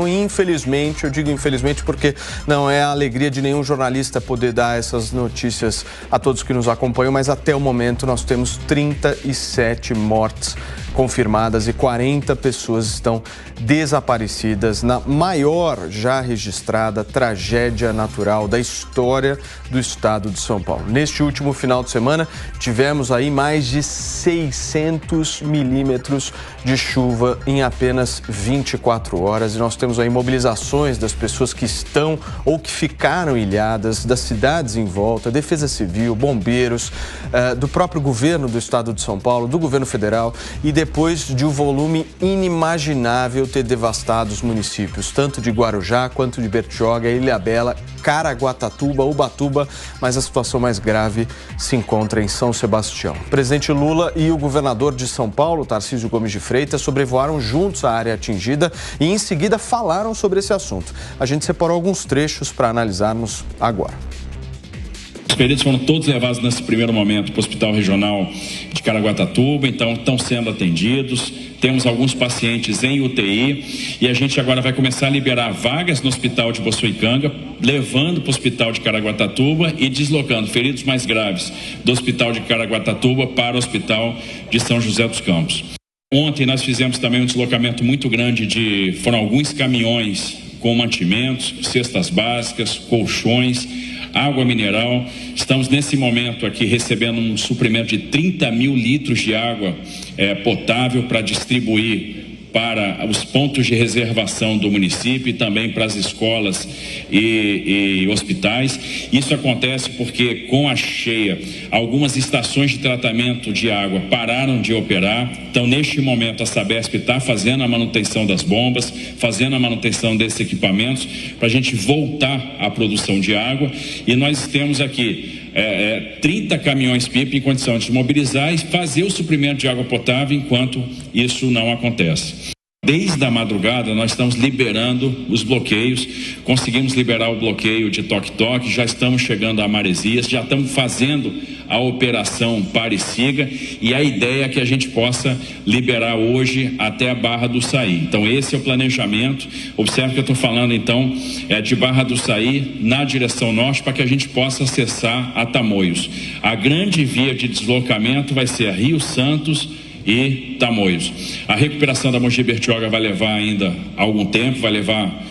Infelizmente, eu digo infelizmente porque não é a alegria de nenhum jornalista poder dar essas notícias a todos que nos acompanham, mas até o momento nós temos 37 mortes confirmadas e 40 pessoas estão desaparecidas na maior já registrada tragédia natural da história do estado de São Paulo. Neste último final de semana, tivemos aí mais de 600 milímetros de chuva em apenas 24 horas e nós temos aí mobilizações das pessoas que estão ou que ficaram ilhadas, das cidades em volta, Defesa Civil, bombeiros, do próprio governo do estado de São Paulo, do governo federal e depois de um volume inimaginável ter devastado os municípios, tanto de Guarujá quanto de Bertioga, Ilhabela, Caraguatatuba, Ubatuba, mas a situação mais grave se encontra em São Sebastião. O presidente Lula e o governador de São Paulo, Tarcísio Gomes de Freitas, sobrevoaram juntos a área atingida e em seguida falaram sobre esse assunto. A gente separou alguns trechos para analisarmos agora. Os feridos foram todos levados nesse primeiro momento para o Hospital Regional de Caraguatatuba, então estão sendo atendidos. Temos alguns pacientes em UTI e a gente agora vai começar a liberar vagas no Hospital de Boçoicanga, levando para o Hospital de Caraguatatuba e deslocando feridos mais graves do Hospital de Caraguatatuba para o Hospital de São José dos Campos. Ontem nós fizemos também um deslocamento muito grande foram alguns caminhões com mantimentos, cestas básicas, colchões, água mineral. Estamos nesse momento aqui recebendo um suprimento de 30 mil litros de água potável para distribuir para os pontos de reservação do município e também para as escolas e hospitais. Isso acontece porque com a cheia, algumas estações de tratamento de água pararam de operar. Então, neste momento, a Sabesp está fazendo a manutenção das bombas, fazendo a manutenção desses equipamentos para a gente voltar à produção de água. E nós temos aqui 30 caminhões-pipa em condição de mobilizar e fazer o suprimento de água potável enquanto isso não acontece. Desde a madrugada nós estamos liberando os bloqueios, conseguimos liberar o bloqueio de Toque-Toque, já estamos chegando a Maresias, já estamos fazendo a operação Pare e Siga e a ideia é que a gente possa liberar hoje até a Barra do Saí. Então esse é o planejamento. Observe que eu estou falando então de Barra do Saí na direção norte para que a gente possa acessar a Tamoios. A grande via de deslocamento vai ser a Rio Santos e Tamoios. A recuperação da Mogi Bertioga vai levar ainda algum tempo, vai levar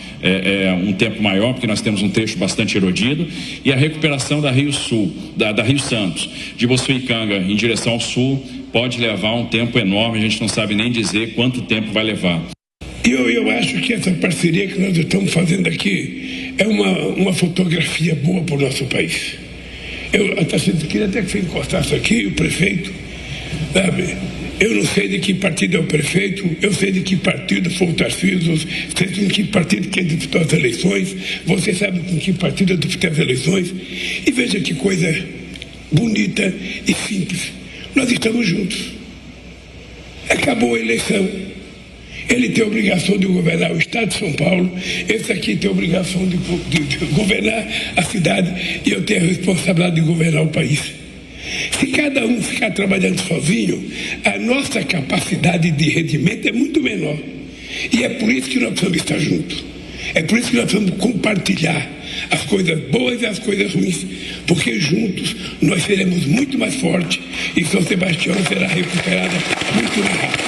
um tempo maior, porque nós temos um trecho bastante erodido, e a recuperação da Rio Sul, da Rio Santos, de Boçoicanga em direção ao sul, pode levar um tempo enorme, a gente não sabe nem dizer quanto tempo vai levar. Eu acho que essa parceria que nós estamos fazendo aqui é uma fotografia boa para o nosso país. Eu queria até que você encostasse aqui, o prefeito, sabe? Eu não sei de que partido é o prefeito, eu sei de que partido foi o Tarcísio, sei de que partido que disputou as eleições, você sabe com que partido eu disputei as eleições, e veja que coisa bonita e simples. Nós estamos juntos. Acabou a eleição. Ele tem a obrigação de governar o estado de São Paulo, esse aqui tem a obrigação de governar a cidade, e eu tenho a responsabilidade de governar o país. Se cada um ficar trabalhando sozinho, a nossa capacidade de rendimento é muito menor. E é por isso que nós precisamos estar juntos. É por isso que nós precisamos compartilhar as coisas boas e as coisas ruins. Porque juntos nós seremos muito mais fortes e São Sebastião será recuperada muito mais rápido.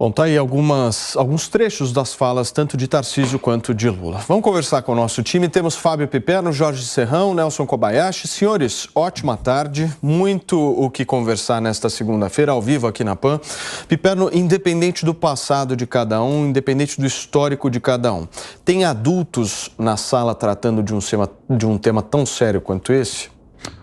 Bom, tá aí alguns trechos das falas tanto de Tarcísio quanto de Lula. Vamos conversar com o nosso time. Temos Fábio Piperno, Jorge Serrão, Nelson Kobayashi. Senhores, ótima tarde. Muito o que conversar nesta segunda-feira, ao vivo aqui na PAN. Piperno, independente do passado de cada um, independente do histórico de cada um, tem adultos na sala tratando de um tema tão sério quanto esse?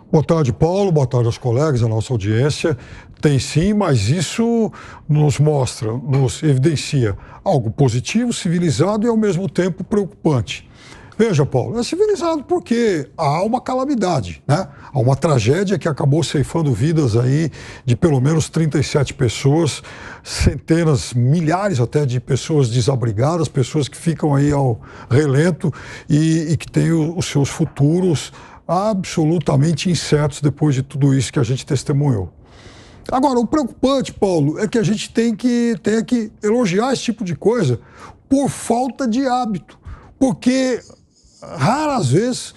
Boa tarde, Paulo. Boa tarde aos colegas, à nossa audiência. Tem sim, mas isso nos mostra, nos evidencia algo positivo, civilizado e ao mesmo tempo preocupante. Veja, Paulo, é civilizado porque há uma calamidade, né? Há uma tragédia que acabou ceifando vidas aí de pelo menos 37 pessoas, centenas, milhares até de pessoas desabrigadas, pessoas que ficam aí ao relento e que têm os seus futuros absolutamente incertos depois de tudo isso que a gente testemunhou. Agora, o preocupante, Paulo, é que a gente tem que elogiar esse tipo de coisa por falta de hábito, porque raras vezes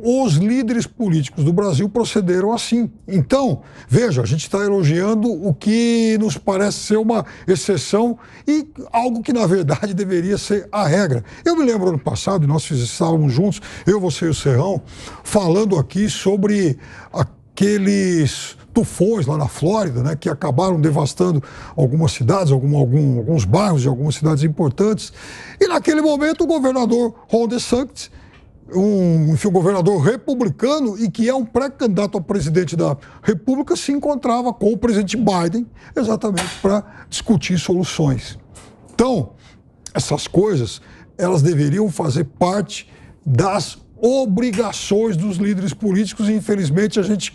os líderes políticos do Brasil procederam assim. Então, veja, a gente está elogiando o que nos parece ser uma exceção e algo que, na verdade, deveria ser a regra. Eu me lembro ano passado, nós estávamos juntos, eu, você e o Serrão, falando aqui sobre aqueles tufões lá na Flórida, né, que acabaram devastando algumas cidades, alguns bairros de algumas cidades importantes. E naquele momento o governador Ron DeSantis, um governador republicano e que é um pré-candidato a presidente da República, se encontrava com o presidente Biden exatamente para discutir soluções. Então, essas coisas, elas deveriam fazer parte das obrigações dos líderes políticos e, infelizmente, a gente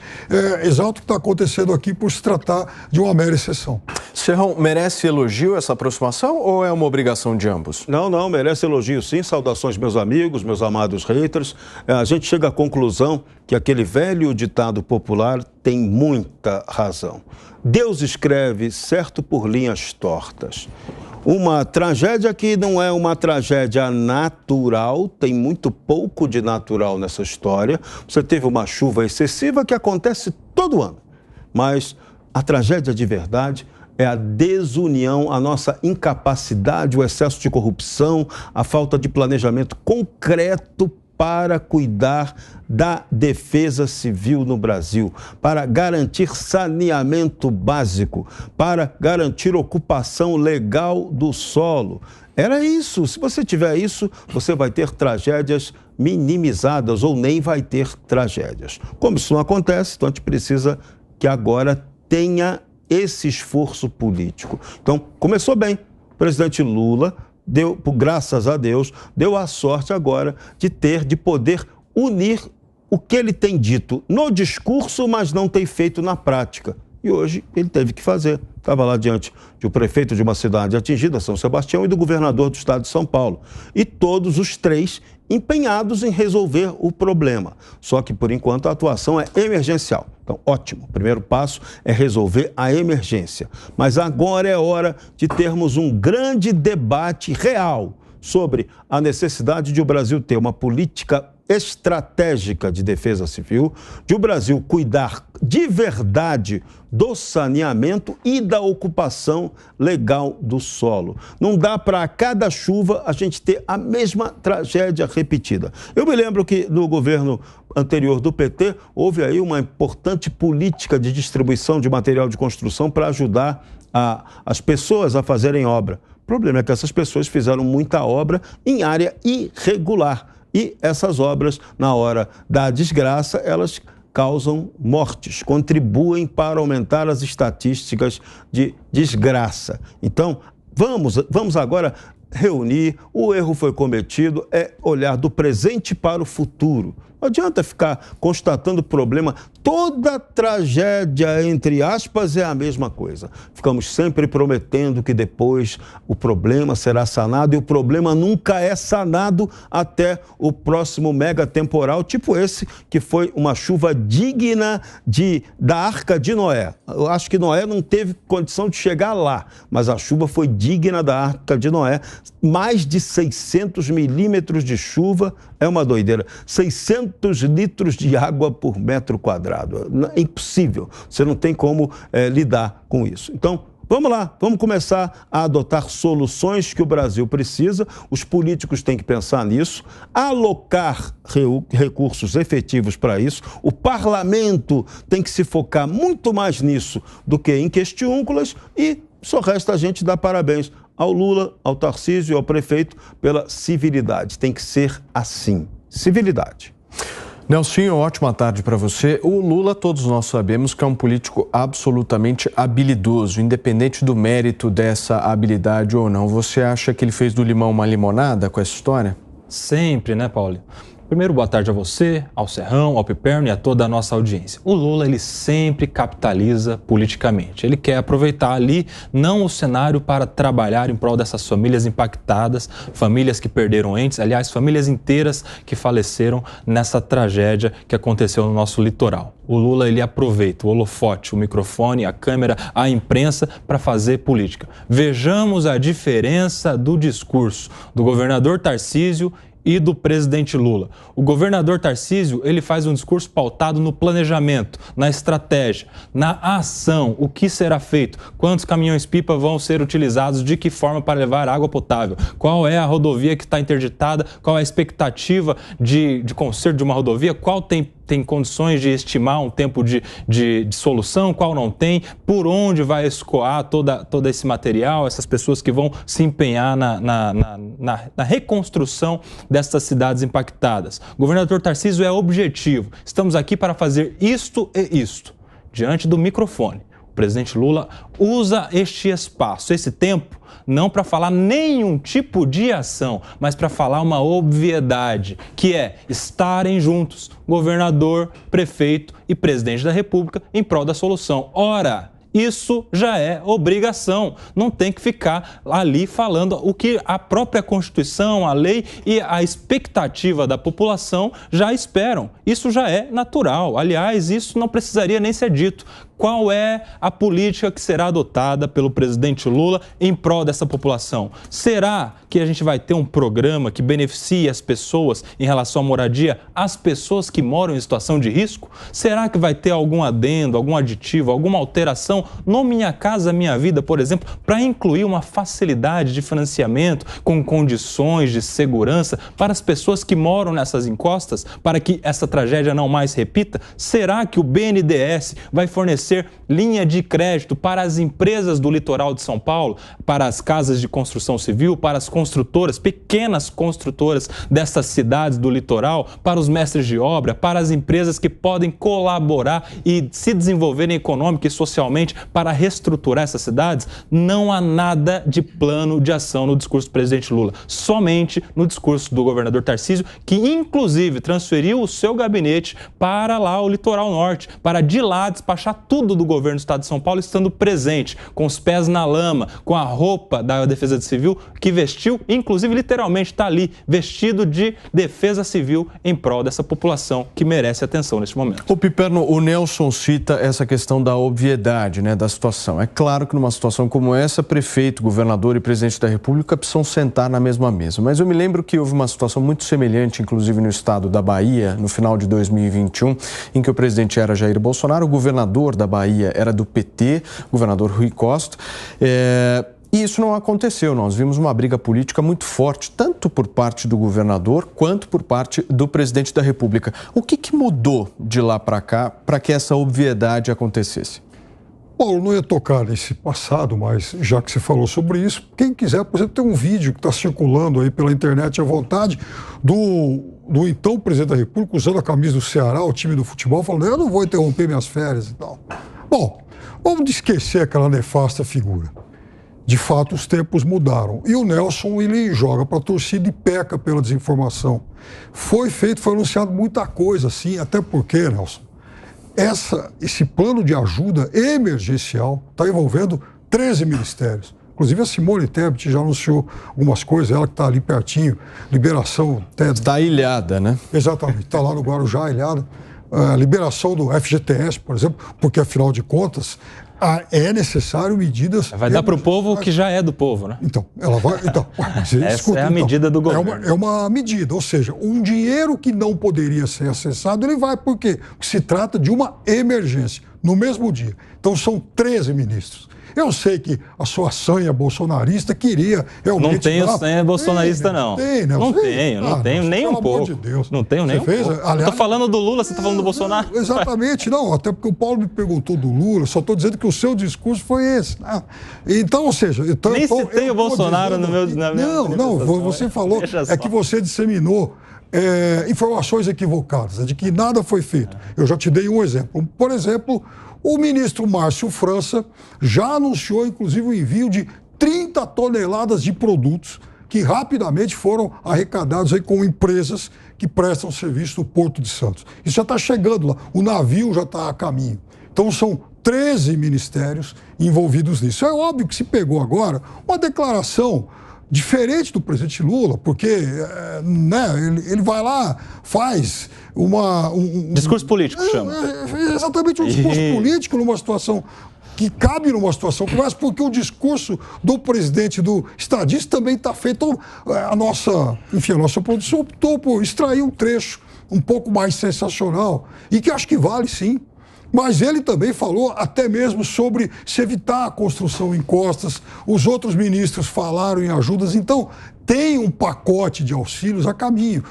exalta o que está acontecendo aqui por se tratar de uma mera exceção. Serrão, merece elogio essa aproximação ou é uma obrigação de ambos? Não, merece elogio sim. Saudações, meus amigos, meus amados haters. A gente chega à conclusão que aquele velho ditado popular tem muita razão. Deus escreve certo por linhas tortas. Uma tragédia que não é uma tragédia natural, tem muito pouco de natural nessa história. Você teve uma chuva excessiva que acontece todo ano, mas a tragédia de verdade é a desunião, a nossa incapacidade, o excesso de corrupção, a falta de planejamento concreto para cuidar da defesa civil no Brasil, para garantir saneamento básico, para garantir ocupação legal do solo. Era isso. Se você tiver isso, você vai ter tragédias minimizadas ou nem vai ter tragédias. Como isso não acontece, então a gente precisa que agora tenha esse esforço político. Então, começou bem. O presidente Lula deu, graças a Deus, deu a sorte agora de poder unir o que ele tem dito no discurso, mas não tem feito na prática. E hoje ele teve que fazer. Estava lá diante de um prefeito de uma cidade atingida, São Sebastião, e do governador do estado de São Paulo. E todos os três empenhados em resolver o problema. Só que, por enquanto, a atuação é emergencial. Então, ótimo. O primeiro passo é resolver a emergência. Mas agora é hora de termos um grande debate real sobre a necessidade de o Brasil ter uma política estratégica de defesa civil, de o Brasil cuidar de verdade do saneamento e da ocupação legal do solo. Não dá para a cada chuva a gente ter a mesma tragédia repetida. Eu me lembro que no governo anterior do PT houve aí uma importante política de distribuição de material de construção para ajudar as pessoas a fazerem obra. O problema é que essas pessoas fizeram muita obra em área irregular. E essas obras, na hora da desgraça, elas causam mortes, contribuem para aumentar as estatísticas de desgraça. Então, vamos agora reunir, o erro foi cometido, é olhar do presente para o futuro. Não adianta ficar constatando o problema. Toda tragédia, entre aspas, é a mesma coisa. Ficamos sempre prometendo que depois o problema será sanado e o problema nunca é sanado até o próximo mega temporal, tipo esse, que foi uma chuva digna da Arca de Noé. Eu acho que Noé não teve condição de chegar lá, mas a chuva foi digna da Arca de Noé. Mais de 600 milímetros de chuva, é uma doideira. 600 litros de água por metro quadrado. É impossível. Você não tem como lidar com isso. Então, vamos lá. Vamos começar a adotar soluções que o Brasil precisa. Os políticos têm que pensar nisso, alocar recursos efetivos para isso. O parlamento tem que se focar muito mais nisso do que em questiúnculas e só resta a gente dar parabéns ao Lula, ao Tarcísio e ao prefeito pela civilidade. Tem que ser assim. Civilidade. Nelsinho, ótima tarde para você. O Lula, todos nós sabemos que é um político absolutamente habilidoso, independente do mérito dessa habilidade ou não. Você acha que ele fez do limão uma limonada com essa história? Sempre, né, Paulo? Primeiro, boa tarde a você, ao Serrão, ao Piperno e a toda a nossa audiência. O Lula, ele sempre capitaliza politicamente. Ele quer aproveitar ali, não o cenário para trabalhar em prol dessas famílias impactadas, famílias que perderam entes, aliás, famílias inteiras que faleceram nessa tragédia que aconteceu no nosso litoral. O Lula, ele aproveita o holofote, o microfone, a câmera, a imprensa para fazer política. Vejamos a diferença do discurso do governador Tarcísio e do presidente Lula. O governador Tarcísio, ele faz um discurso pautado no planejamento, na estratégia, na ação, o que será feito, quantos caminhões-pipa vão ser utilizados, de que forma para levar água potável, qual é a rodovia que está interditada, qual é a expectativa de conserto de uma rodovia, qual tem condições de estimar um tempo de solução, qual não tem, por onde vai escoar todo esse material, essas pessoas que vão se empenhar na reconstrução dessas cidades impactadas. O governador Tarcísio é objetivo. Estamos aqui para fazer isto e isto, diante do microfone. O presidente Lula usa este espaço, esse tempo, não para falar nenhum tipo de ação, mas para falar uma obviedade, que é estarem juntos, governador, prefeito e presidente da República, em prol da solução. Ora, isso já é obrigação, não tem que ficar ali falando o que a própria Constituição, a lei e a expectativa da população já esperam. Isso já é natural, aliás, isso não precisaria nem ser dito. Qual é a política que será adotada pelo presidente Lula em prol dessa população? Será que a gente vai ter um programa que beneficie as pessoas em relação à moradia, as pessoas que moram em situação de risco? Será que vai ter algum adendo, algum aditivo, alguma alteração no Minha Casa Minha Vida, por exemplo, para incluir uma facilidade de financiamento com condições de segurança para as pessoas que moram nessas encostas, para que essa tragédia não mais repita? Será que o BNDES vai fornecer linha de crédito para as empresas do litoral de São Paulo, para as casas de construção civil, para as construtoras, pequenas construtoras dessas cidades do litoral, para os mestres de obra, para as empresas que podem colaborar e se desenvolverem econômica e socialmente para reestruturar essas cidades? Não há nada de plano de ação no discurso do presidente Lula, somente no discurso do governador Tarcísio, que inclusive transferiu o seu gabinete para lá o litoral norte, para de lá despachar tudo do governo do estado de São Paulo, estando presente, com os pés na lama, com a roupa da Defesa Civil que vestiu, inclusive literalmente está ali, vestido de Defesa Civil em prol dessa população que merece atenção neste momento. O Piperno, o Nelson cita essa questão da obviedade, né, da situação. É claro que numa situação como essa, prefeito, governador e presidente da República precisam sentar na mesma mesa. Mas eu me lembro que houve uma situação muito semelhante, inclusive no estado da Bahia, no final de 2021, em que o presidente era Jair Bolsonaro, o governador da Bahia era do PT, o governador Rui Costa, e isso não aconteceu. Nós vimos uma briga política muito forte, tanto por parte do governador quanto por parte do presidente da República. O que mudou de lá para cá para que essa obviedade acontecesse? Paulo, não ia tocar nesse passado, mas já que você falou sobre isso, quem quiser, por exemplo, tem um vídeo que está circulando aí pela internet à vontade do então presidente da República usando a camisa do Ceará, o time do futebol, falando: eu não vou interromper minhas férias e tal. Bom, vamos esquecer aquela nefasta figura. De fato, os tempos mudaram. E o Nelson, ele joga para a torcida e peca pela desinformação. Foi anunciado muita coisa, assim, até porque, Nelson, esse plano de ajuda emergencial está envolvendo 13 ministérios. Inclusive a Simone Tebet já anunciou algumas coisas, ela que está ali pertinho, liberação... Está ilhada, né? Exatamente, está lá no Guarujá, ilhada. Liberação do FGTS, por exemplo, porque, afinal de contas, é necessário medidas... Vai dar para o povo o que já é do povo, né? Então, ela vai... Essa é a medida do governo. É uma medida, ou seja, um dinheiro que não poderia ser acessado, ele vai. Por quê? Porque se trata de uma emergência, no mesmo dia. Então, são 13 ministros. Eu sei que a sua sanha bolsonarista queria realmente... Não tenho sanha bolsonarista, não. Não tenho nem um pouco. De Deus. Não tenho nem um pouco. Estou falando do Lula, você está falando do Bolsonaro? Exatamente, não. Até porque o Paulo me perguntou do Lula, só estou dizendo que o seu discurso foi esse. Então, ou seja... Nem citei o Bolsonaro no meu... Não, você falou, é que você disseminou informações equivocadas, de que nada foi feito. Eu já te dei um exemplo. Por exemplo... O ministro Márcio França já anunciou, inclusive, o envio de 30 toneladas de produtos que rapidamente foram arrecadados aí com empresas que prestam serviço no Porto de Santos. Isso já está chegando lá, o navio já está a caminho. Então são 13 ministérios envolvidos nisso. É óbvio que se pegou agora uma declaração diferente do presidente Lula, porque né, ele vai lá, faz discurso político, chama. Exatamente, um discurso político numa situação que cabe numa situação como essa, porque o discurso do presidente do estadista também está feito. Então, a nossa produção optou por extrair um trecho um pouco mais sensacional e que acho que vale sim. Mas ele também falou até mesmo sobre se evitar a construção em costas. Os outros ministros falaram em ajudas. Então, tem um pacote de auxílios a caminho.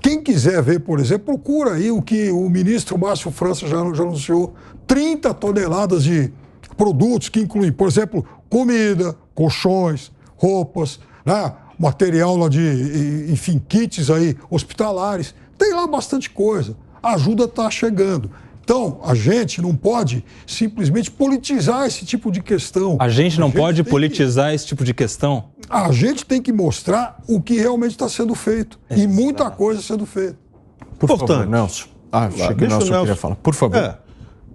Quem quiser ver, por exemplo, procura aí o que o ministro Márcio França já anunciou. 30 toneladas de produtos que incluem, por exemplo, comida, colchões, roupas, né? Material lá de, enfim, kits aí hospitalares. Tem lá bastante coisa. A ajuda está chegando. Então, a gente não pode simplesmente politizar esse tipo de questão. A gente não pode politizar esse tipo de questão? A gente tem que mostrar o que realmente está sendo feito. E muita coisa sendo feita. Por favor, Nelson. Achei que o Nelson queria falar. Por favor.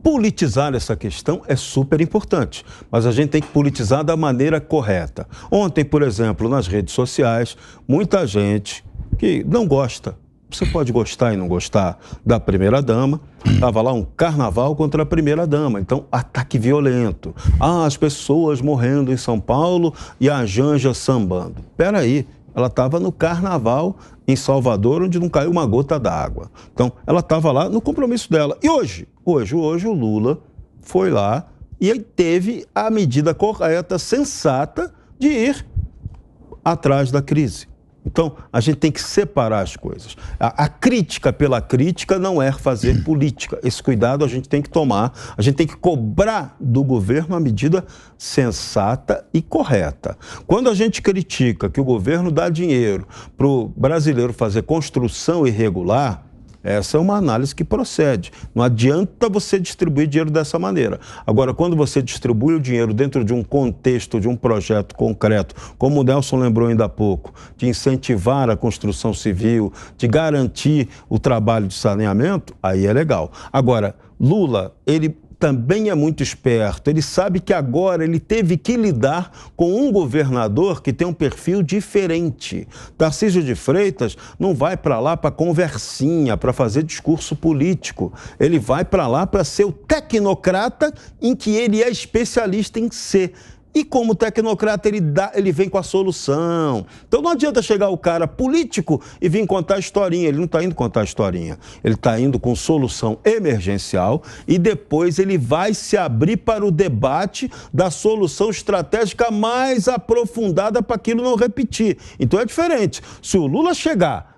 Politizar essa questão é super importante, mas a gente tem que politizar da maneira correta. Ontem, por exemplo, nas redes sociais, muita gente que não gosta, você pode gostar e não gostar da primeira-dama, estava lá um carnaval contra a primeira-dama, então ataque violento. As pessoas morrendo em São Paulo e a Janja sambando. Peraí, ela estava no carnaval em Salvador, onde não caiu uma gota d'água. Então, ela estava lá no compromisso dela. E hoje o Lula foi lá e teve a medida correta, sensata, de ir atrás da crise. Então, a gente tem que separar as coisas. A crítica pela crítica não é fazer política. Esse cuidado a gente tem que tomar. A gente tem que cobrar do governo a medida sensata e correta. Quando a gente critica que o governo dá dinheiro para o brasileiro fazer construção irregular, essa é uma análise que procede. Não adianta você distribuir dinheiro dessa maneira. Agora, quando você distribui o dinheiro dentro de um contexto, de um projeto concreto, como o Nelson lembrou ainda há pouco, de incentivar a construção civil, de garantir o trabalho de saneamento, aí é legal. Agora, Lula, ele também é muito esperto, ele sabe que agora ele teve que lidar com um governador que tem um perfil diferente. Tarcísio de Freitas não vai para lá para conversinha, para fazer discurso político. Ele vai para lá para ser o tecnocrata em que ele é especialista em ser. E como tecnocrata, ele vem com a solução. Então não adianta chegar o cara político e vir contar historinha. Ele não está indo contar historinha. Ele está indo com solução emergencial e depois ele vai se abrir para o debate da solução estratégica mais aprofundada para aquilo não repetir. Então é diferente. Se o Lula chegar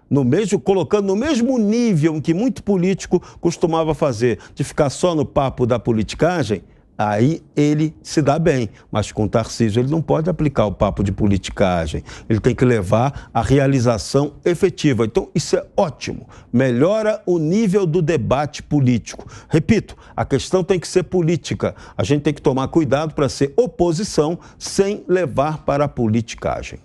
colocando no mesmo nível em que muito político costumava fazer, de ficar só no papo da politicagem, aí ele se dá bem, mas com o Tarcísio ele não pode aplicar o papo de politicagem, ele tem que levar a realização efetiva. Então isso é ótimo, melhora o nível do debate político. Repito, a questão tem que ser política, a gente tem que tomar cuidado para ser oposição sem levar para a politicagem.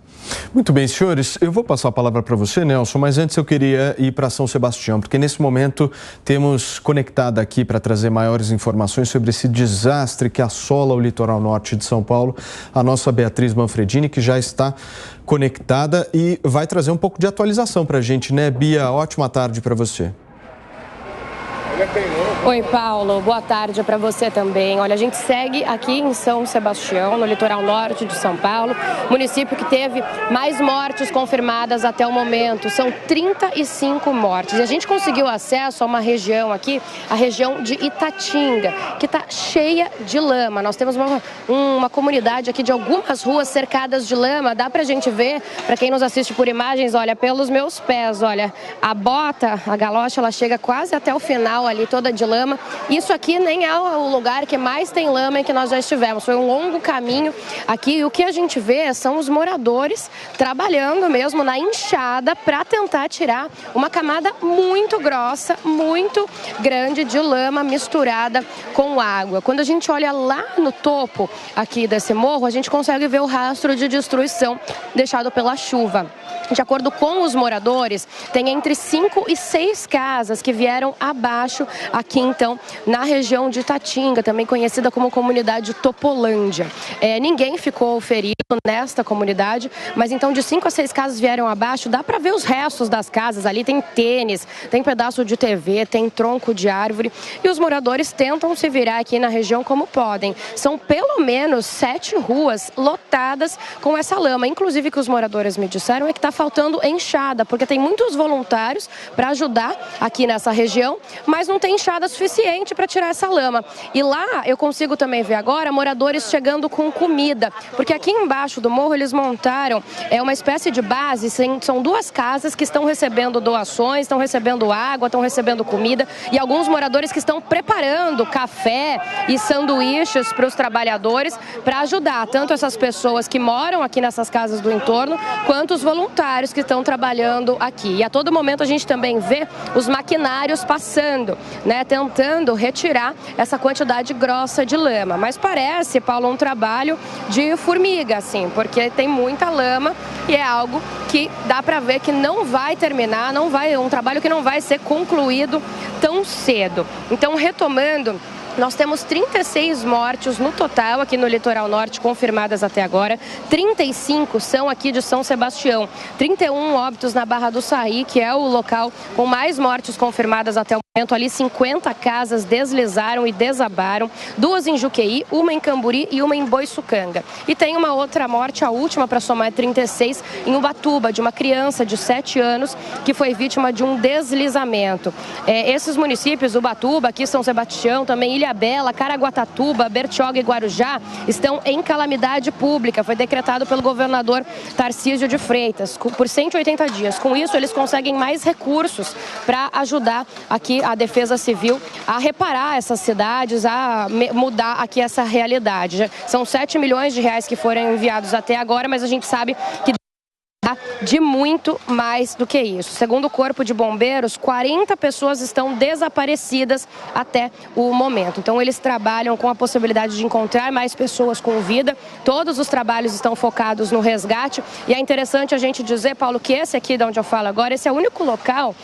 Muito bem, senhores, eu vou passar a palavra para você, Nelson, mas antes eu queria ir para São Sebastião, porque nesse momento temos conectado aqui para trazer maiores informações sobre esse desastre que assola o litoral norte de São Paulo, a nossa Beatriz Manfredini, que já está conectada e vai trazer um pouco de atualização para a gente, né, Bia? Ótima tarde para você. Oi, Paulo. Boa tarde para você também. Olha, a gente segue aqui em São Sebastião, no litoral norte de São Paulo, município que teve mais mortes confirmadas até o momento. São 35 mortes. E a gente conseguiu acesso a uma região aqui, a região de Itatinga, que está cheia de lama. Nós temos uma comunidade aqui de algumas ruas cercadas de lama. Dá para a gente ver, para quem nos assiste por imagens, olha, pelos meus pés, olha, a bota, a galocha, ela chega quase até o final ali, toda de lama. lama. Isso aqui nem é o lugar que mais tem lama em que nós já estivemos. Foi um longo caminho aqui e o que a gente vê são os moradores trabalhando mesmo na enxada para tentar tirar uma camada muito grossa, muito grande de lama misturada com água. Quando a gente olha lá no topo aqui desse morro, a gente consegue ver o rastro de destruição deixado pela chuva. De acordo com os moradores, tem entre 5 e 6 casas que vieram abaixo aqui, então, na região de Itatinga, também conhecida como comunidade Topolândia. Ninguém ficou ferido nesta comunidade, mas então de 5 a 6 casas vieram abaixo. Dá para ver os restos das casas ali, tem tênis, tem pedaço de TV, tem tronco de árvore. E os moradores tentam se virar aqui na região como podem. São pelo menos 7 ruas lotadas com essa lama. Inclusive, o que os moradores me disseram é que está faltando enxada, porque tem muitos voluntários para ajudar aqui nessa região, mas não tem enxada suficiente para tirar essa lama. E lá eu consigo também ver agora moradores chegando com comida, porque aqui embaixo do morro eles montaram uma espécie de base, são 2 casas que estão recebendo doações, estão recebendo água, estão recebendo comida e alguns moradores que estão preparando café e sanduíches para os trabalhadores para ajudar tanto essas pessoas que moram aqui nessas casas do entorno, quanto os voluntários que estão trabalhando aqui. E a todo momento a gente também vê os maquinários passando, né, tentando retirar essa quantidade grossa de lama. Mas parece, Paulo, um trabalho de formiga, assim, porque tem muita lama e é algo que dá para ver que não vai terminar, um trabalho que não vai ser concluído tão cedo. Então, retomando, nós temos 36 mortes no total aqui no litoral norte confirmadas até agora. 35 são aqui de São Sebastião. 31 óbitos na Barra do Saí, que é o local com mais mortes confirmadas até o momento. Ali 50 casas deslizaram e desabaram. 2 em Juqueí, uma em Camburi e uma em Boiçucanga. E tem uma outra morte, a última para somar 36, em Ubatuba, de uma criança de 7 anos que foi vítima de um deslizamento. Esses municípios, Ubatuba, aqui São Sebastião, também Ilhabela, Caraguatatuba, Bertioga e Guarujá, estão em calamidade pública. Foi decretado pelo governador Tarcísio de Freitas por 180 dias. Com isso, eles conseguem mais recursos para ajudar aqui a Defesa Civil a reparar essas cidades, a mudar aqui essa realidade. São 7 milhões de reais que foram enviados até agora, mas a gente sabe que de muito mais do que isso. Segundo o Corpo de Bombeiros, 40 pessoas estão desaparecidas até o momento. Então, eles trabalham com a possibilidade de encontrar mais pessoas com vida. Todos os trabalhos estão focados no resgate. E é interessante a gente dizer, Paulo, que esse aqui de onde eu falo agora, esse é o único local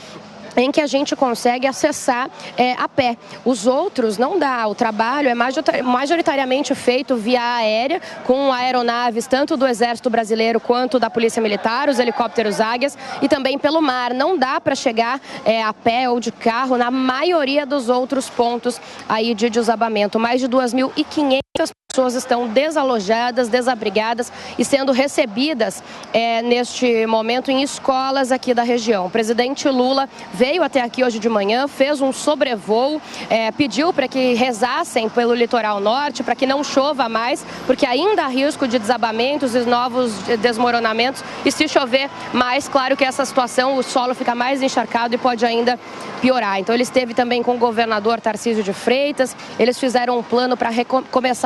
em que a gente consegue acessar a pé. Os outros não dá. O trabalho é majoritariamente feito via aérea, com aeronaves tanto do Exército Brasileiro quanto da Polícia Militar, os helicópteros Águias, e também pelo mar. Não dá para chegar a pé ou de carro na maioria dos outros pontos aí de desabamento. Mais de 2.500 pessoas estão desalojadas, desabrigadas e sendo recebidas neste momento em escolas aqui da região. O presidente Lula veio até aqui hoje de manhã, fez um sobrevoo, pediu para que rezassem pelo litoral norte, para que não chova mais, porque ainda há risco de desabamentos e novos desmoronamentos. E se chover mais, claro que essa situação, o solo fica mais encharcado e pode ainda piorar. Então ele esteve também com o governador Tarcísio de Freitas, eles fizeram um plano para recomeçar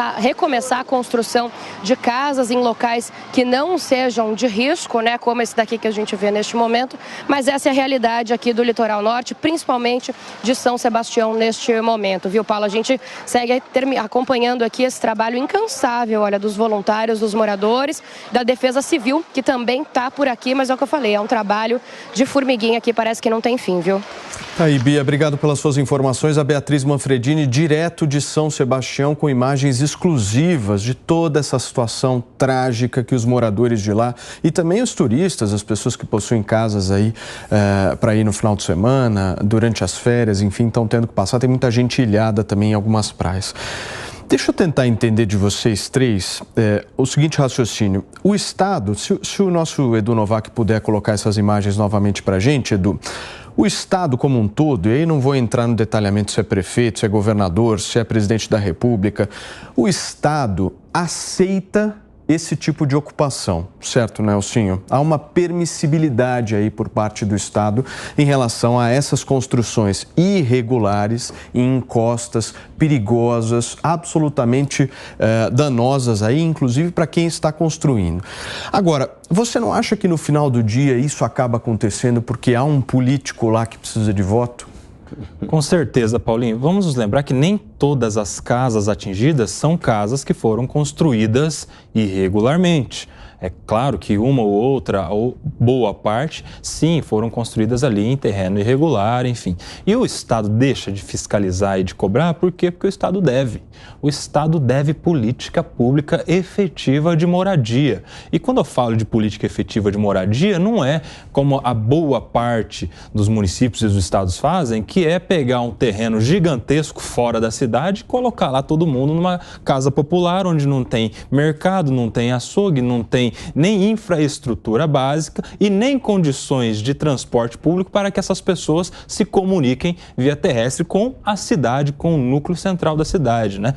a construção de casas em locais que não sejam de risco, né, como esse daqui que a gente vê neste momento, mas essa é a realidade aqui do litoral norte, principalmente de São Sebastião neste momento, viu, Paulo? A gente segue acompanhando aqui esse trabalho incansável, olha, dos voluntários, dos moradores, da Defesa Civil, que também está por aqui, mas é o que eu falei, é um trabalho de formiguinha que parece que não tem fim, viu? Tá aí, Bia, obrigado pelas suas informações. A Beatriz Manfredini, direto de São Sebastião, com imagens exclusivas de toda essa situação trágica que os moradores de lá e também os turistas, as pessoas que possuem casas aí para ir no final de semana, durante as férias, enfim, estão tendo que passar. Tem muita gente ilhada também em algumas praias. Deixa eu tentar entender de vocês três o seguinte raciocínio. O Estado, se o nosso Edu Novak puder colocar essas imagens novamente para a gente, Edu, o Estado como um todo, e aí não vou entrar no detalhamento se é prefeito, se é governador, se é presidente da República, o Estado aceita esse tipo de ocupação, certo, Nelsinho? Há uma permissibilidade aí por parte do Estado em relação a essas construções irregulares, em encostas, perigosas, absolutamente danosas aí, inclusive para quem está construindo. Agora, você não acha que no final do dia isso acaba acontecendo porque há um político lá que precisa de voto? Com certeza, Paulinho. Vamos nos lembrar que nem todas as casas atingidas são casas que foram construídas irregularmente. É claro que uma ou outra, ou boa parte, sim, foram construídas ali em terreno irregular, enfim. E o Estado deixa de fiscalizar e de cobrar, por quê? Porque o Estado deve. O Estado deve política pública efetiva de moradia. E quando eu falo de política efetiva de moradia, não é como a boa parte dos municípios e dos estados fazem, que é pegar um terreno gigantesco fora da cidade e colocar lá todo mundo numa casa popular, onde não tem mercado, não tem açougue, não tem nem infraestrutura básica e nem condições de transporte público para que essas pessoas se comuniquem via terrestre com a cidade, com o núcleo central da cidade, né?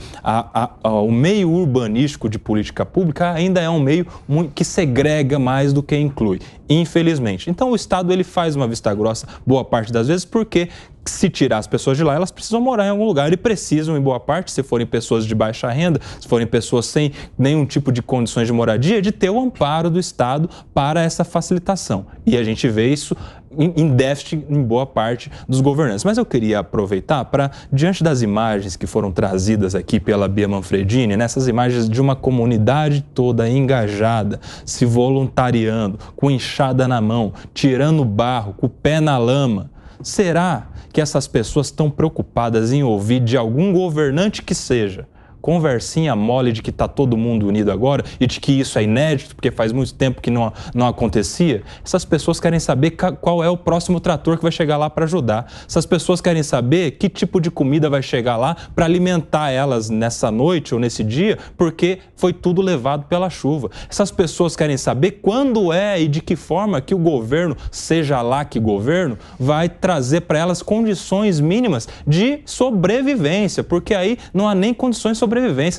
O meio urbanístico de política pública ainda é um meio que segrega mais do que inclui, infelizmente. Então o Estado ele faz uma vista grossa boa parte das vezes porque se tirar as pessoas de lá, elas precisam morar em algum lugar e precisam, em boa parte, se forem pessoas de baixa renda, se forem pessoas sem nenhum tipo de condições de moradia, de ter o amparo do Estado para essa facilitação. E a gente vê isso em déficit em boa parte dos governantes. Mas eu queria aproveitar para, diante das imagens que foram trazidas aqui pela Bia Manfredini, nessas imagens de uma comunidade toda engajada, se voluntariando, com enxada na mão, tirando barro, com o pé na lama, será que essas pessoas estão preocupadas em ouvir de algum governante que seja conversinha mole de que está todo mundo unido agora e de que isso é inédito, porque faz muito tempo que não acontecia? Essas pessoas querem saber qual é o próximo trator que vai chegar lá para ajudar. Essas pessoas querem saber que tipo de comida vai chegar lá para alimentar elas nessa noite ou nesse dia, porque foi tudo levado pela chuva. Essas pessoas querem saber quando é e de que forma que o governo, seja lá que governo, vai trazer para elas condições mínimas de sobrevivência, porque aí não há nem condições de sobrevivência.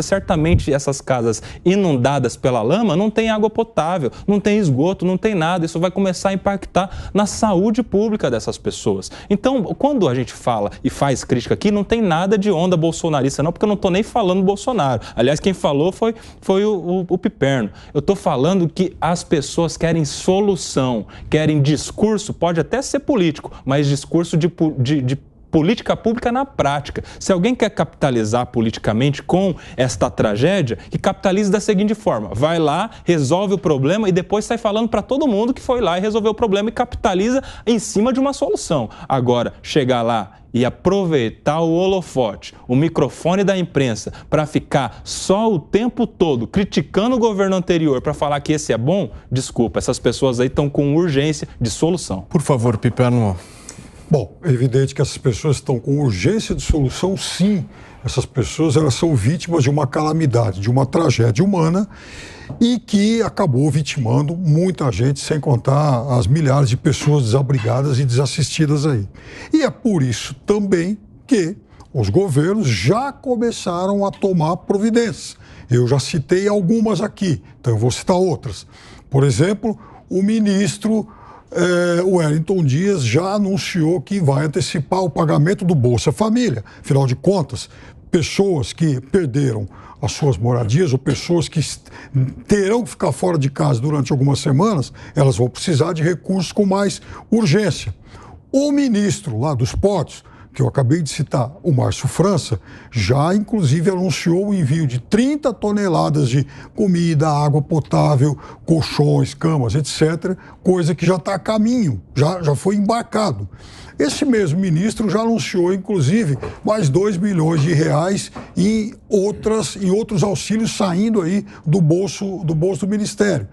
Certamente essas casas inundadas pela lama não tem água potável, não tem esgoto, não tem nada. Isso vai começar a impactar na saúde pública dessas pessoas. Então, quando a gente fala e faz crítica aqui, não tem nada de onda bolsonarista não, porque eu não estou nem falando Bolsonaro. Aliás, quem falou foi o Piperno. Eu estou falando que as pessoas querem solução, querem discurso, pode até ser político, mas discurso de política pública na prática. Se alguém quer capitalizar politicamente com esta tragédia, que capitalize da seguinte forma: vai lá, resolve o problema e depois sai falando para todo mundo que foi lá e resolveu o problema e capitaliza em cima de uma solução. Agora, chegar lá e aproveitar o holofote, o microfone da imprensa, para ficar só o tempo todo criticando o governo anterior para falar que esse é bom, desculpa, essas pessoas aí estão com urgência de solução. Por favor, Piperno. Bom, é evidente que essas pessoas estão com urgência de solução, sim. Essas pessoas elas são vítimas de uma calamidade, de uma tragédia humana e que acabou vitimando muita gente, sem contar as milhares de pessoas desabrigadas e desassistidas aí. E é por isso também que os governos já começaram a tomar providências. Eu já citei algumas aqui, então eu vou citar outras. Por exemplo, o ministro o Wellington Dias já anunciou que vai antecipar o pagamento do Bolsa Família. Afinal de contas, pessoas que perderam as suas moradias ou pessoas que terão que ficar fora de casa durante algumas semanas, elas vão precisar de recursos com mais urgência. O ministro lá dos Portos, que eu acabei de citar, o Márcio França, já inclusive anunciou o envio de 30 toneladas de comida, água potável, colchões, camas, etc., coisa que já está a caminho, já foi embarcado. Esse mesmo ministro já anunciou, inclusive, mais 2 bilhões de reais em outros auxílios saindo aí do bolso do Ministério.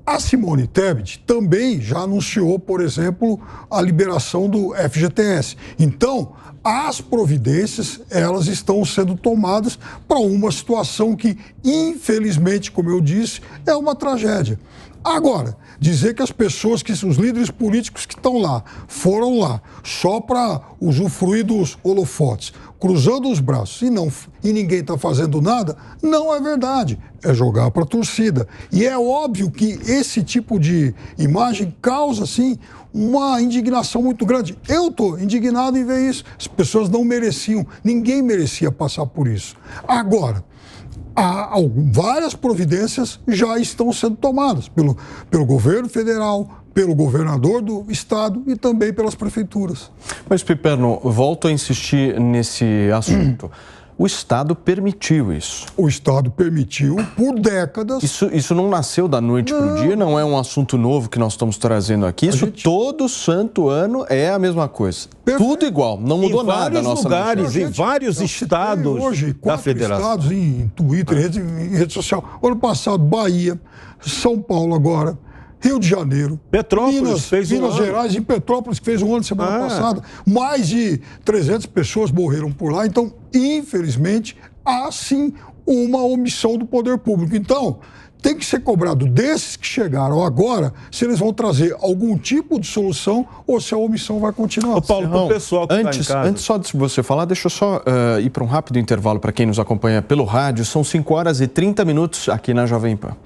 A Simone Tebet também já anunciou, por exemplo, a liberação do FGTS. Então, as providências, elas estão sendo tomadas para uma situação que, infelizmente, como eu disse, é uma tragédia. Agora, dizer que as pessoas, os líderes políticos que estão lá, foram lá só para usufruir dos holofotes, cruzando os braços e ninguém está fazendo nada, não é verdade. É jogar para a torcida. E é óbvio que esse tipo de imagem causa, sim, uma indignação muito grande. Eu estou indignado em ver isso. As pessoas não mereciam, ninguém merecia passar por isso. Agora, várias providências já estão sendo tomadas pelo governo federal, pelo governador do estado e também pelas prefeituras. Mas, Piperno, volto a insistir nesse assunto. O Estado permitiu isso. O Estado permitiu por décadas. Isso não nasceu da noite para o dia, não é um assunto novo que nós estamos trazendo aqui. Isso todo santo ano é a mesma coisa. Tudo igual, não mudou nada. Em vários lugares, em vários estados hoje, da federação. Estados em Twitter, em rede social. Ano passado, Bahia, São Paulo agora, Rio de Janeiro, Petrópolis Minas Gerais, em Petrópolis, que fez um ano semana passada. Mais de 300 pessoas morreram por lá. Então, infelizmente, há sim uma omissão do poder público. Então, tem que ser cobrado desses que chegaram agora se eles vão trazer algum tipo de solução ou se a omissão vai continuar. Ô Paulo, para o pessoal que está em casa... Antes só de você falar, deixa eu só ir para um rápido intervalo para quem nos acompanha pelo rádio. São 5 horas e 30 minutos aqui na Jovem Pan.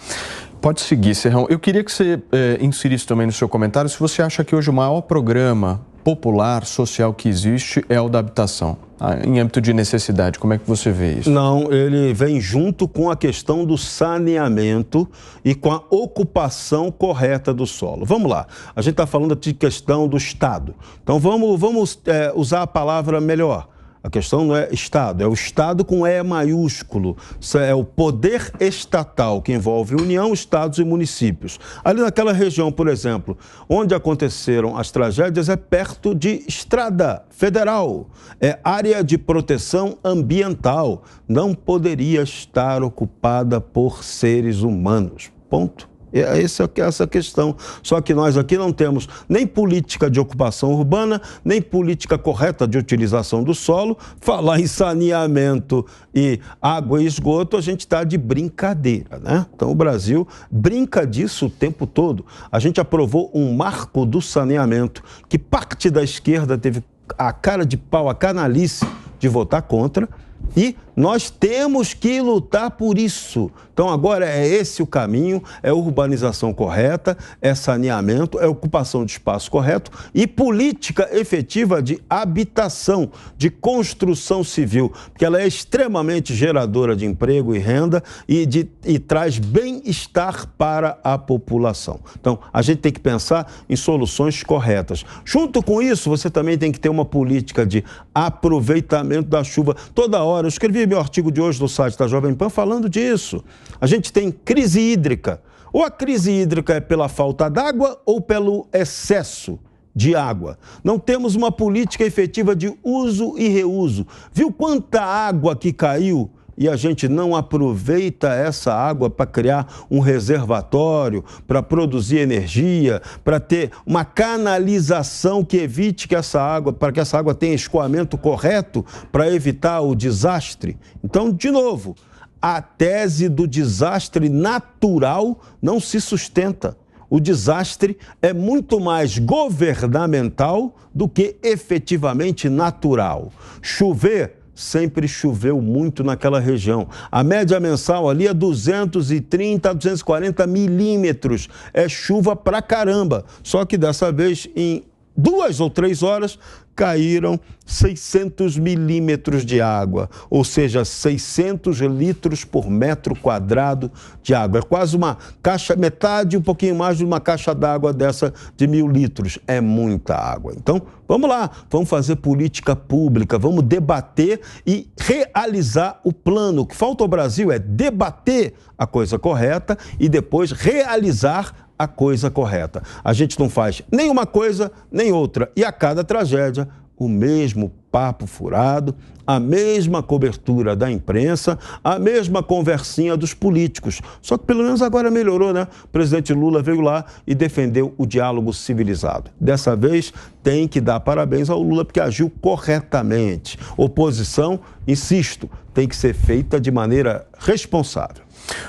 Pode seguir, Serrão. Eu queria que você inserisse também no seu comentário se você acha que hoje o maior programa popular, social que existe é o da habitação, em âmbito de necessidade. Como é que você vê isso? Não, ele vem junto com a questão do saneamento e com a ocupação correta do solo. Vamos lá, a gente está falando de questão do Estado. Então vamos usar a palavra melhor. A questão não é Estado, é o Estado com E maiúsculo. Isso é o poder estatal que envolve União, Estados e municípios. Ali naquela região, por exemplo, onde aconteceram as tragédias, é perto de estrada federal, é área de proteção ambiental. Não poderia estar ocupada por seres humanos. Ponto. Essa questão. Só que nós aqui não temos nem política de ocupação urbana, nem política correta de utilização do solo. Falar em saneamento e água e esgoto, a gente está de brincadeira, né? Então o Brasil brinca disso o tempo todo. A gente aprovou um marco do saneamento que parte da esquerda teve a cara de pau, a canalice de votar contra. E nós temos que lutar por isso. Então agora é esse o caminho, é urbanização correta, é saneamento, é ocupação de espaço correto e política efetiva de habitação, de construção civil, porque ela é extremamente geradora de emprego e renda e traz bem-estar para a população. Então a gente tem que pensar em soluções corretas. Junto com isso, você também tem que ter uma política de aproveitamento da chuva. Toda hora, eu escrevi meu artigo de hoje no site da Jovem Pan falando disso. A gente tem crise hídrica. Ou a crise hídrica é pela falta d'água ou pelo excesso de água. Não temos uma política efetiva de uso e reuso. Viu quanta água que caiu? E a gente não aproveita essa água para criar um reservatório, para produzir energia, para ter uma canalização que evite que essa água, para que essa água tenha escoamento correto, para evitar o desastre. Então, de novo, a tese do desastre natural não se sustenta. O desastre é muito mais governamental do que efetivamente natural. Chover sempre choveu muito naquela região. A média mensal ali é 230 a 240 milímetros. É chuva pra caramba. Só que dessa vez, em 2 ou 3 horas, caíram 600 milímetros de água, ou seja, 600 litros por metro quadrado de água. É quase uma caixa, metade, um pouquinho mais de uma caixa d'água dessa de 1.000 litros. É muita água. Então, vamos lá, vamos fazer política pública, vamos debater e realizar o plano. O que falta ao Brasil é debater a coisa correta e depois realizar a coisa correta. A gente não faz nem uma coisa, nem outra. E a cada tragédia, o mesmo papo furado, a mesma cobertura da imprensa, a mesma conversinha dos políticos. Só que pelo menos agora melhorou, né? O presidente Lula veio lá e defendeu o diálogo civilizado. Dessa vez, tem que dar parabéns ao Lula porque agiu corretamente. Oposição, insisto, tem que ser feita de maneira responsável.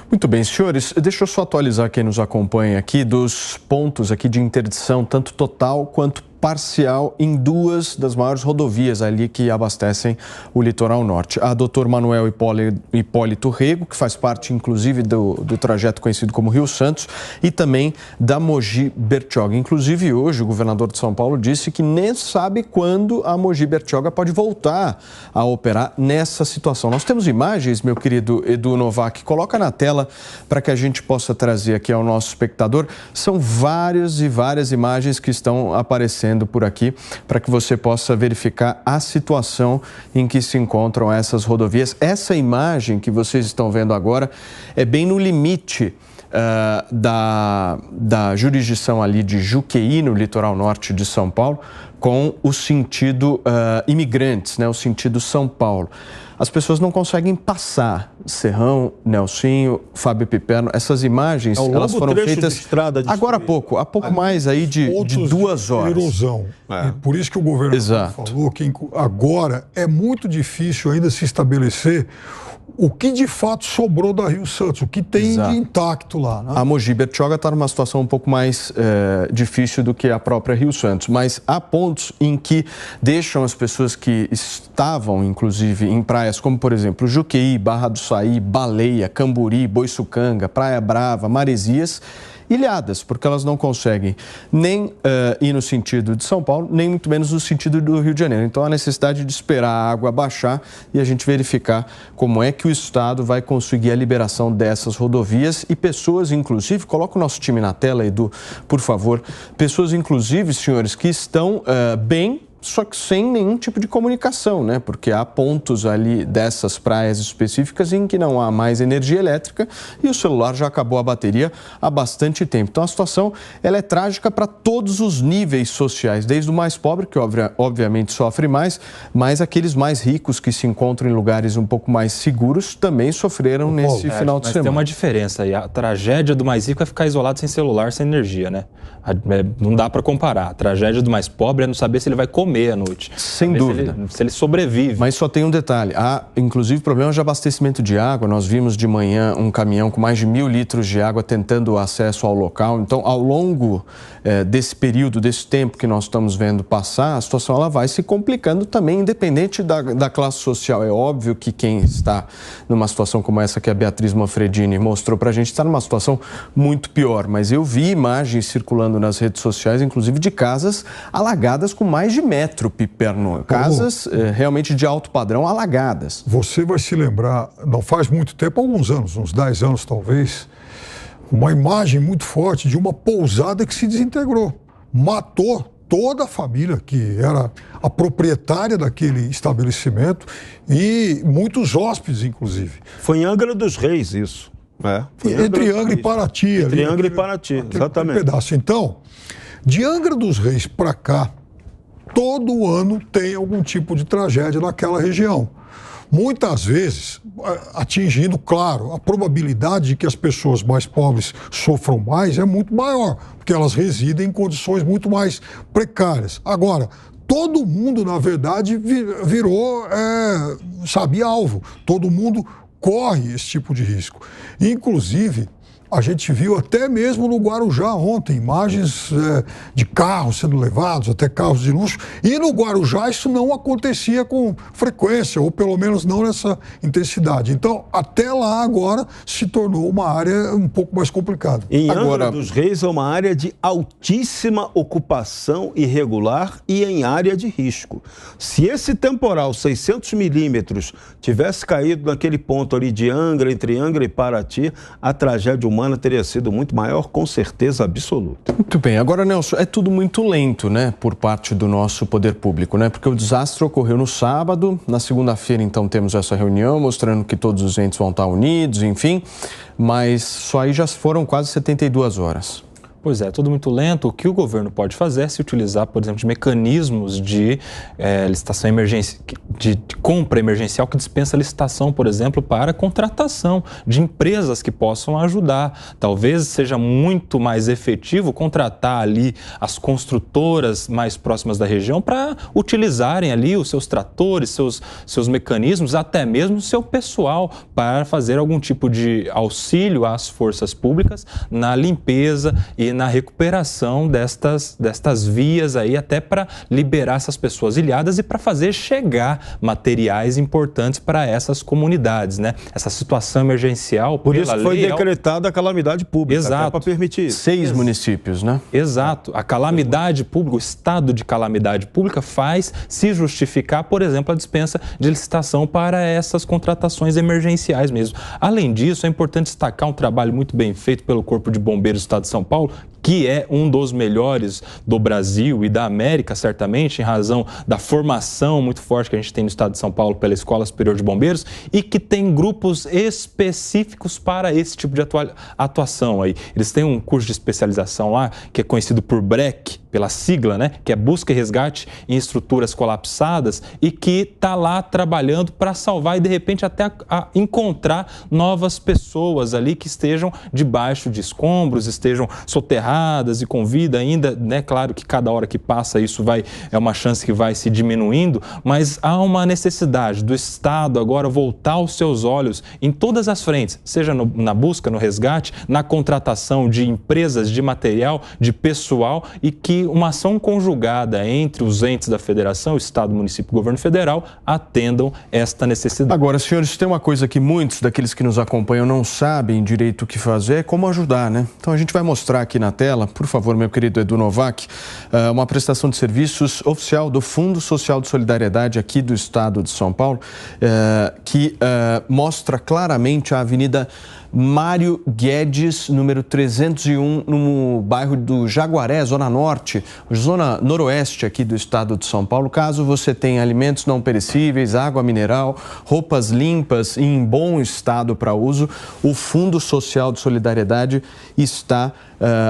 Muito bem, senhores, deixa eu só atualizar quem nos acompanha aqui dos pontos aqui de interdição, tanto total quanto parcial, em duas das maiores rodovias ali que abastecem o litoral norte. A Dr. Manuel Hipólito Rego, que faz parte inclusive do trajeto conhecido como Rio Santos, e também da Mogi Bertioga. Inclusive hoje o governador de São Paulo disse que nem sabe quando a Mogi Bertioga pode voltar a operar nessa situação. Nós temos imagens, meu querido Edu Novak, coloca na tela para que a gente possa trazer aqui ao nosso espectador. São várias e várias imagens que estão aparecendo por aqui para que você possa verificar a situação em que se encontram essas rodovias. Essa imagem que vocês estão vendo agora é bem no limite da jurisdição ali de Juqueí, no litoral norte de São Paulo, com o sentido imigrantes, né, o sentido São Paulo. As pessoas não conseguem passar. Serrão, Nelsinho, Fábio Piperno, essas imagens, elas foram feitas agora há pouco mais aí de 2 horas. Erosão. E por isso que o governo falou que agora é muito difícil ainda se estabelecer o que de fato sobrou da Rio Santos, o que tem de intacto lá. Né? A Mogi Bertioga está numa situação um pouco mais difícil do que a própria Rio Santos, mas há pontos em que deixam as pessoas que estavam, inclusive, em praias como, por exemplo, Juqueí, Barra do Saí, Baleia, Camburi, Boiçucanga, Praia Brava, Maresias, ilhadas, porque elas não conseguem nem ir no sentido de São Paulo, nem muito menos no sentido do Rio de Janeiro. Então, há necessidade de esperar a água baixar e a gente verificar como é que o Estado vai conseguir a liberação dessas rodovias e pessoas, inclusive, coloca o nosso time na tela, Edu, por favor, pessoas, inclusive, senhores, que estão bem, só que sem nenhum tipo de comunicação, né? Porque há pontos ali dessas praias específicas em que não há mais energia elétrica e o celular já acabou a bateria há bastante tempo. Então a situação ela é trágica para todos os níveis sociais, desde o mais pobre, que obviamente sofre mais, mas aqueles mais ricos que se encontram em lugares um pouco mais seguros também sofreram nesse final de semana. Tem uma diferença aí. A tragédia do mais rico é ficar isolado sem celular, sem energia, né? Não dá para comparar. A tragédia do mais pobre é não saber se ele vai comer à noite. Sem dúvida. Se ele sobrevive. Mas só tem um detalhe. Há, inclusive, problemas de abastecimento de água. Nós vimos de manhã um caminhão com mais de 1.000 litros de água tentando acesso ao local. Então, ao longo desse período, desse tempo que nós estamos vendo passar, a situação ela vai se complicando também, independente da classe social. É óbvio que quem está numa situação como essa que a Beatriz Manfredini mostrou para a gente está numa situação muito pior. Mas eu vi imagens circulando nas redes sociais, inclusive de casas alagadas com mais de metro, Piperno. Casas realmente de alto padrão alagadas. Você vai se lembrar, não faz muito tempo, alguns anos, uns 10 anos talvez, uma imagem muito forte de uma pousada que se desintegrou. Matou toda a família que era a proprietária daquele estabelecimento e muitos hóspedes, inclusive. Foi em Angra dos Reis isso. Entre Angra e Paraty. Entre Angra e Paraty, exatamente. Pedaço. Então, de Angra dos Reis para cá, todo ano tem algum tipo de tragédia naquela região. Muitas vezes atingindo, claro, a probabilidade de que as pessoas mais pobres sofram mais é muito maior, porque elas residem em condições muito mais precárias. Agora, todo mundo, na verdade, virou, alvo. Todo mundo corre esse tipo de risco. Inclusive, a gente viu até mesmo no Guarujá ontem, imagens de carros sendo levados, até carros de luxo. E no Guarujá isso não acontecia com frequência, ou pelo menos não nessa intensidade. Então, até lá agora se tornou uma área um pouco mais complicada. Em Angra dos Reis é uma área de altíssima ocupação irregular e em área de risco. Se esse temporal, 600 milímetros, tivesse caído naquele ponto ali de Angra, entre Angra e Paraty, a tragédia humana teria sido muito maior, com certeza absoluta. Muito bem. Agora, Nelson, é tudo muito lento, né, por parte do nosso poder público, né, porque o desastre ocorreu no sábado, na segunda-feira, então, temos essa reunião mostrando que todos os entes vão estar unidos, enfim, mas só aí já foram quase 72 horas. Pois é, tudo muito lento. O que o governo pode fazer é se utilizar, por exemplo, de mecanismos de licitação emergencial, de compra emergencial que dispensa licitação, por exemplo, para contratação de empresas que possam ajudar. Talvez seja muito mais efetivo contratar ali as construtoras mais próximas da região para utilizarem ali os seus tratores, seus mecanismos, até mesmo o seu pessoal, para fazer algum tipo de auxílio às forças públicas na limpeza e na recuperação destas vias aí, até para liberar essas pessoas ilhadas e para fazer chegar materiais importantes para essas comunidades, né? Essa situação emergencial, por isso foi decretada a calamidade pública. Exato. Para permitir isso. 6 municípios, né? Exato. A calamidade pública, o estado de calamidade pública faz se justificar, por exemplo, a dispensa de licitação para essas contratações emergenciais mesmo. Além disso, é importante destacar um trabalho muito bem feito pelo Corpo de Bombeiros do Estado de São Paulo, que é um dos melhores do Brasil e da América, certamente, em razão da formação muito forte que a gente tem no Estado de São Paulo pela Escola Superior de Bombeiros, e que tem grupos específicos para esse tipo de atuação aí. Eles têm um curso de especialização lá, que é conhecido por BREC, pela sigla, né, que é Busca e Resgate em Estruturas Colapsadas, e que está lá trabalhando para salvar e, de repente, até encontrar novas pessoas ali que estejam debaixo de escombros, estejam soterradas e com vida ainda, né? Claro que cada hora que passa isso é uma chance que vai se diminuindo, mas há uma necessidade do Estado agora voltar os seus olhos em todas as frentes, seja na busca, no resgate, na contratação de empresas, de material, de pessoal, e que uma ação conjugada entre os entes da federação, Estado, município e governo federal, atendam esta necessidade. Agora, senhores, tem uma coisa que muitos daqueles que nos acompanham não sabem direito o que fazer, é como ajudar, né? Então a gente vai mostrar aqui na tela, por favor, meu querido Edu Novak, uma prestação de serviços oficial do Fundo Social de Solidariedade aqui do Estado de São Paulo, que mostra claramente a Avenida Mário Guedes, número 301, no bairro do Jaguaré, Zona Norte, Zona Noroeste aqui do Estado de São Paulo. Caso você tenha alimentos não perecíveis, água mineral, roupas limpas e em bom estado para uso, o Fundo Social de Solidariedade está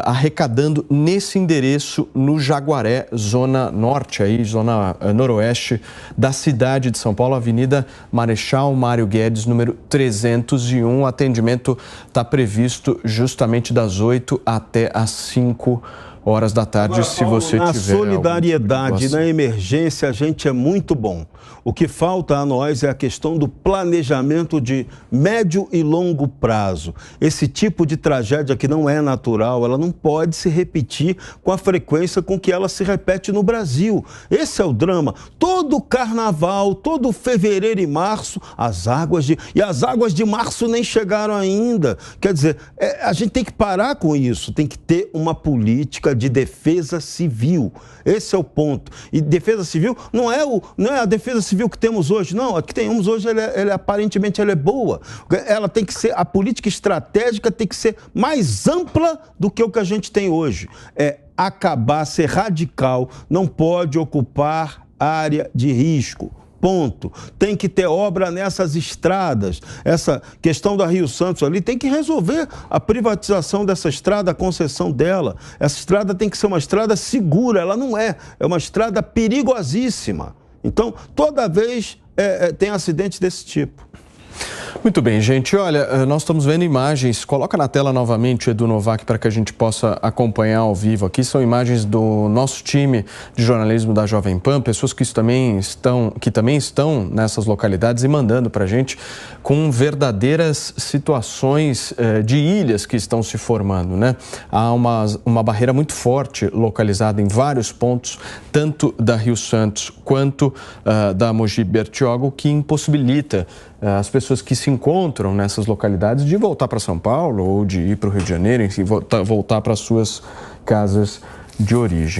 arrecadando nesse endereço no Jaguaré, Zona Norte, aí, Zona Noroeste da cidade de São Paulo, Avenida Marechal Mário Guedes, número 301. O atendimento está previsto justamente das 8 até as 5 horas da tarde. Agora, se você Paulo, tiver... Na solidariedade, na emergência, a gente é muito bom. O que falta a nós é a questão do planejamento de médio e longo prazo. Esse tipo de tragédia que não é natural, ela não pode se repetir com a frequência com que ela se repete no Brasil. Esse é o drama. Todo carnaval, todo fevereiro e março, as águas de março nem chegaram ainda. Quer dizer, a gente tem que parar com isso, tem que ter uma política de defesa civil. Esse é o ponto. E defesa civil não é a defesa civil que temos hoje, não. A que temos hoje, aparentemente, ela é boa. Ela tem que ser, a política estratégica tem que ser mais ampla do que o que a gente tem hoje. Acabar, ser radical, não pode ocupar área de risco. Ponto. Tem que ter obra nessas estradas. Essa questão da Rio Santos ali tem que resolver a privatização dessa estrada, a concessão dela. Essa estrada tem que ser uma estrada segura, ela não é. É uma estrada perigosíssima. Então, toda vez tem acidentes desse tipo. Muito bem, gente. Olha, nós estamos vendo imagens. Coloca na tela novamente, Edu Novak, para que a gente possa acompanhar ao vivo. Aqui são imagens do nosso time de jornalismo da Jovem Pan, pessoas que também estão nessas localidades e mandando para a gente com verdadeiras situações de ilhas que estão se formando, né? Há uma barreira muito forte localizada em vários pontos, tanto da Rio Santos quanto da Mogi Bertioga, que impossibilita as pessoas que se encontram nessas localidades de voltar para São Paulo ou de ir para o Rio de Janeiro, enfim, voltar para suas casas de origem.